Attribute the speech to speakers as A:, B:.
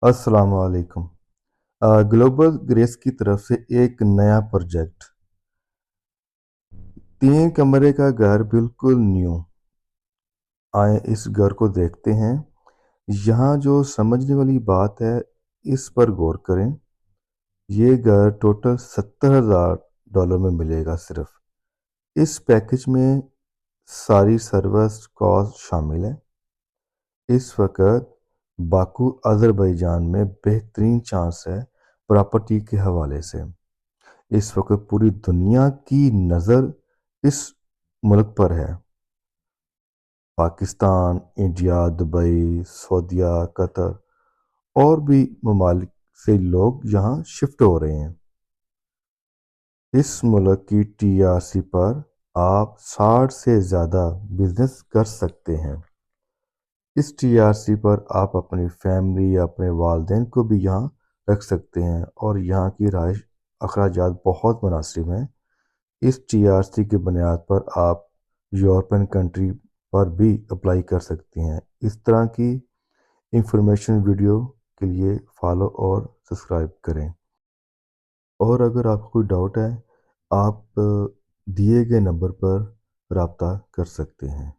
A: अस्सलाम वालेकुम। Global grace की तरफ से एक नया प्रोजेक्ट। 3 कमरे का घर बिल्कुल न्यू। आए इस घर को देखते हैं। यहाँ जो समझने वाली बात है, इस पर गौर करें। ये घर टोटल $70,000 में मिलेगा सिर्फ। इस पैकेज में सारी सर्विस कॉस्ट शामिल है। इस वक्त बाकू अज़रबैजान में बेहतरीन चांस है प्रॉपर्टी के हवाले से। इस वक्त पूरी दुनिया की नज़र इस मुल्क पर है। पाकिस्तान, इंडिया, दुबई, सऊदीया, कतर और भी ममालिक से लोग यहाँ शिफ्ट हो रहे हैं। इस मुल्क की टीआरसी पर आप 60 से ज़्यादा बिजनेस कर सकते हैं। इस टीआरसी पर आप अपनी फैमिली या अपने वालिदैन को भी यहाँ रख सकते हैं और यहाँ की रहाइश अखराजात बहुत मुनासिब हैं। इस टीआरसी की बुनियाद पर आप यूरोपियन कंट्री पर भी अप्लाई कर सकते हैं। इस तरह की इंफॉर्मेशन वीडियो के लिए फॉलो और सब्सक्राइब करें। और अगर आपको कोई डाउट है, आप दिए गए नंबर पर रब्ता कर सकते हैं।